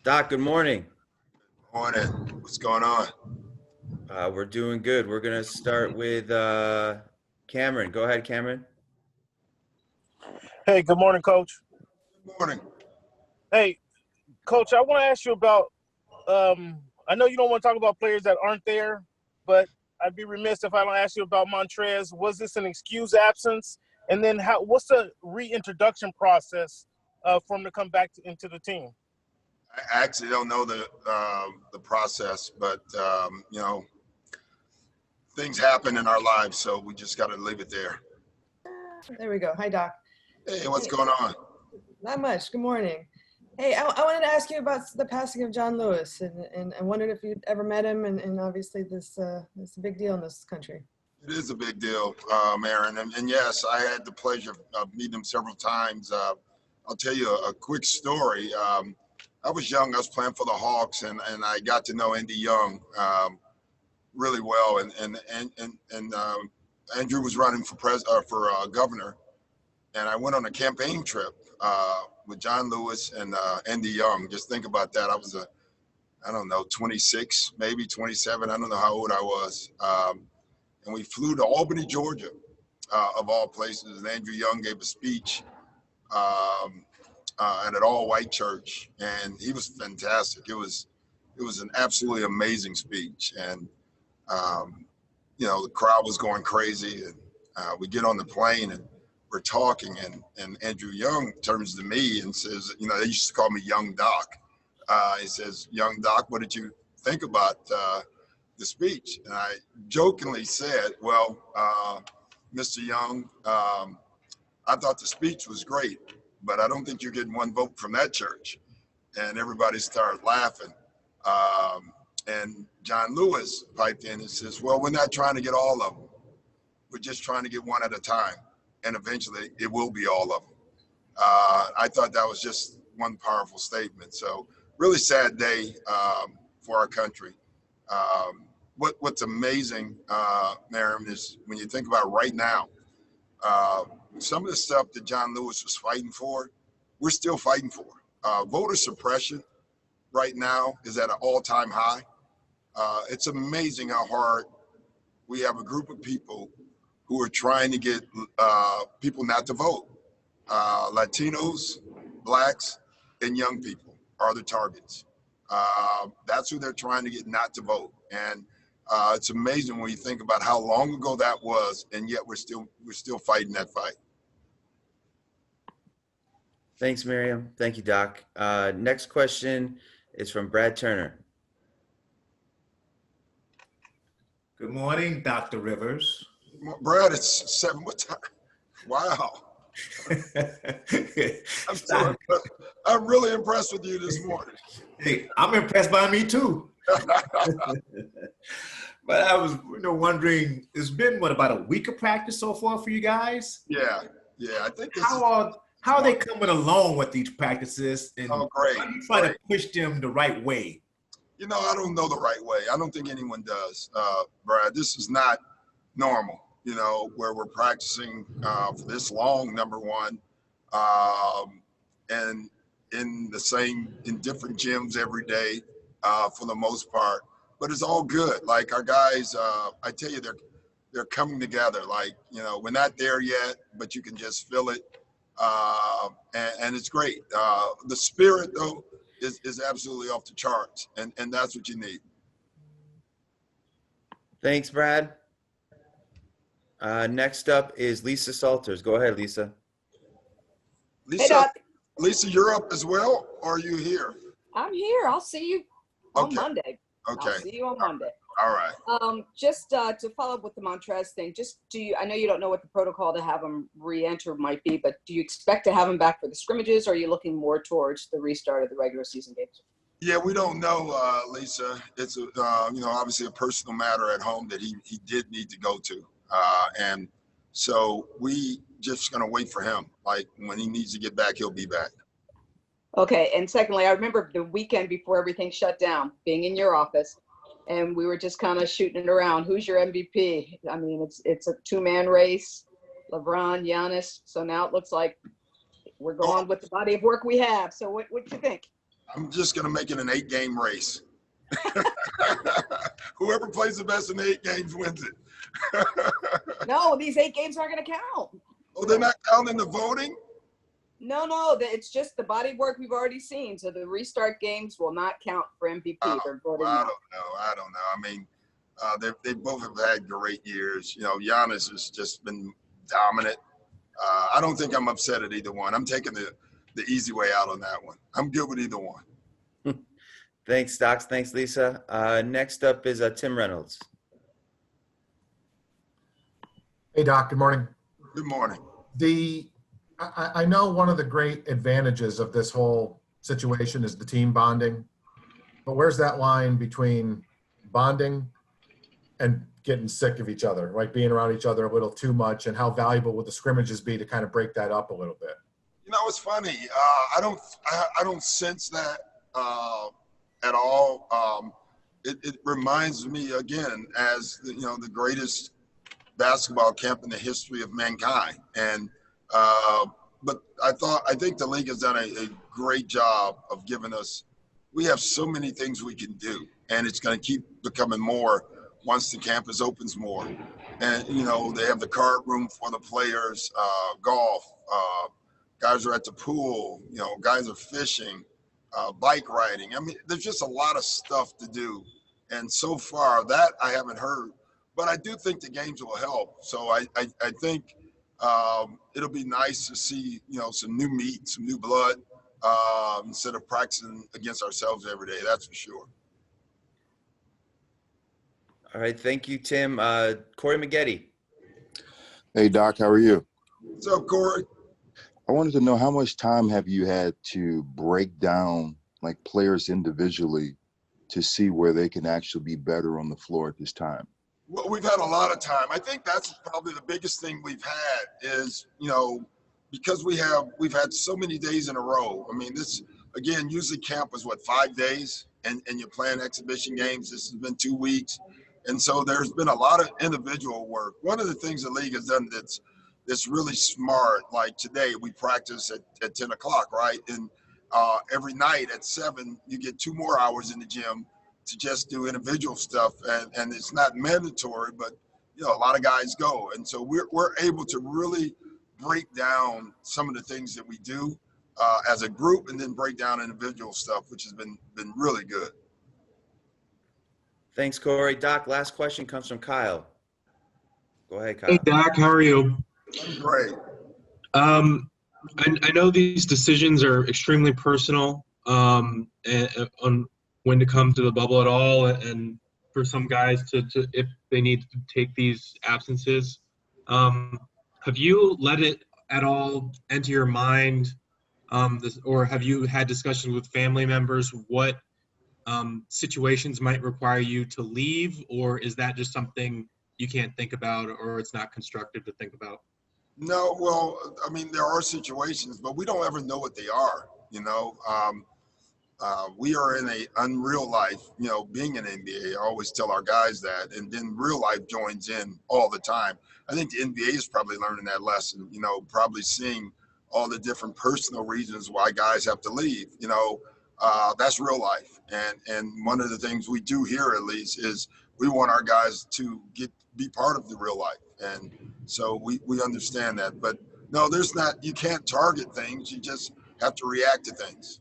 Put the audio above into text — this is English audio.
Doc, good morning. Morning. What's going on? We're doing good. We're gonna start with Cameron. Go ahead, Cameron. Hey, good morning, Coach. Good morning. Hey, Coach, I want to ask you about. I know you don't want to talk about players that aren't there, but I'd be remiss if I don't ask you about Montrez. Was this an excused absence? And then, what's the reintroduction process for him to come back into the team? I actually don't know the process, but things happen in our lives, so we just got to leave it there. There we go. Hi, Doc. Hey, what's going on? Not much. Good morning. Hey, I wanted to ask you about the passing of John Lewis, and I wondered if you'd ever met him, and obviously this is a big deal in this country. It is a big deal, Aaron, and yes, I had the pleasure of meeting him several times. I'll tell you a quick story. I was young. I was playing for the Hawks, and I got to know Andy Young really well, and Andrew was running for governor, and I went on a campaign trip with John Lewis and Andy Young. Just think about that. I was I don't know, 26, maybe 27. I don't know how old I was. And we flew to Albany, Georgia, of all places. And Andrew Young gave a speech at an all-white church, and he was fantastic. It was an absolutely amazing speech, and the crowd was going crazy. And we get on the plane, and we're talking, and Andrew Young turns to me and says, they used to call me Young Doc. He says, "Young Doc, what did you think about the speech?" And I jokingly said, "Well, Mr. Young, I thought the speech was great, but I don't think you're getting one vote from that church." And everybody started laughing. And John Lewis piped in and says, "Well, we're not trying to get all of them. We're just trying to get one at a time. And eventually it will be all of them." I thought that was just one powerful statement. So really sad day for our country. What's amazing, Miriam, is when you think about right now, some of the stuff that John Lewis was fighting for, we're still fighting for. Voter suppression right now is at an all-time high. It's amazing how hard we have a group of people who are trying to get people not to vote. Latinos, blacks, and young people are the targets. That's who they're trying to get not to vote. And it's amazing when you think about how long ago that was, and yet we're still fighting that fight. Thanks, Miriam. Thank you, Doc. Next question is from Brad Turner. Good morning, Dr. Rivers. Brad, it's 7. What time? Wow. I'm really impressed with you this morning. Hey, I'm impressed by me too. But I was wondering, it's been about a week of practice so far for you guys? Yeah. I think how are they coming along with these practices, and great. how do you try to push them the right way? I don't know the right way. I don't think anyone does, Brad. This is not normal, where we're practicing for this long, number one, and in different gyms every day for the most part. But it's all good. Like our guys, I tell you, they're coming together. Like, we're not there yet, but you can just feel it. And it's great. The spirit, though, is absolutely off the charts, and that's what you need. Thanks, Brad. Next up is Lisa Salters. Go ahead, Lisa. Hey, Doc. Lisa, you're up as well, or are you here? I'm here. I'll see you on Monday. Okay. I'll see you on Monday. All right. Just to follow up with the Montrez thing, I know you don't know what the protocol to have him re-enter might be, but do you expect to have him back for the scrimmages, or are you looking more towards the restart of the regular season games? Yeah, we don't know, Lisa. It's obviously a personal matter at home that he did need to go to, and so we just gonna wait for him. Like, when he needs to get back, he'll be back. Okay. And secondly, I remember the weekend before everything shut down, being in your office, and we were just kind of shooting it around. Who's your MVP? I mean, it's a two-man race, LeBron, Giannis. So now it looks like we're going with the body of work we have. So what you think? I'm just going to make it an 8-game race. Whoever plays the best in 8 games wins it. No, these 8 games aren't going to count. Oh, they're not counting the voting? No, it's just the body work we've already seen. So the restart games will not count for MVP. Oh, They're voting I out. don't know. I mean, they both have had great years. You know, Giannis has just been dominant. I don't think I'm upset at either one. I'm taking the easy way out on that one. I'm good with either one. Thanks, Docs. Thanks, Lisa. Next up is Tim Reynolds. Hey, Doc. Good morning. Good morning. I know one of the great advantages of this whole situation is the team bonding, but where's that line between bonding and getting sick of each other, right? Being around each other a little too much, and how valuable would the scrimmages be to kind of break that up a little bit? You know, it's funny. I don't sense that at all. It reminds me again as the greatest basketball camp in the history of mankind. And but I think the league has done a great job of giving us. We have so many things we can do, and it's going to keep becoming more once the campus opens more. And they have the card room for the players, golf. Guys are at the pool. Guys are fishing, bike riding. I mean, there's just a lot of stuff to do. And so far, that I haven't heard. But I do think the games will help. So I think it'll be nice to see, some new meat, some new blood, instead of practicing against ourselves every day. That's for sure. All right. Thank you, Tim. Corey Maggette. Hey, Doc, how are you? What's up, Corey? I wanted to know, how much time have you had to break down like players individually to see where they can actually be better on the floor at this time? Well, we've had a lot of time. I think that's probably the biggest thing we've had is, because we've had so many days in a row. I mean, this, again, usually camp was 5 days and you're playing exhibition games. This has been 2 weeks. And so there's been a lot of individual work. One of the things the league has done that's really smart, like today we practice at 10 o'clock, right? And every night at 7, you get 2 more hours in the gym to just do individual stuff. And it's not mandatory, but, a lot of guys go. And so we're able to really break down some of the things that we do as a group, and then break down individual stuff, which has been really good. Thanks, Corey. Doc, last question comes from Kyle. Go ahead, Kyle. Hey, Doc, how are you? Great. I know these decisions are extremely personal on when to come to the bubble at all, and for some guys to if they need to take these absences. Have you let it at all enter your mind, or have you had discussions with family members what situations might require you to leave, or is that just something you can't think about, or it's not constructive to think about? No, well, I mean, there are situations, but we don't ever know what they are, we are in a unreal life, being an NBA. I always tell our guys that, and then real life joins in all the time. I think the NBA is probably learning that lesson, probably seeing all the different personal reasons why guys have to leave, that's real life. And one of the things we do here, at least, is we want our guys to be part of the real life. And so we understand that. But no, you can't target things. You just have to react to things.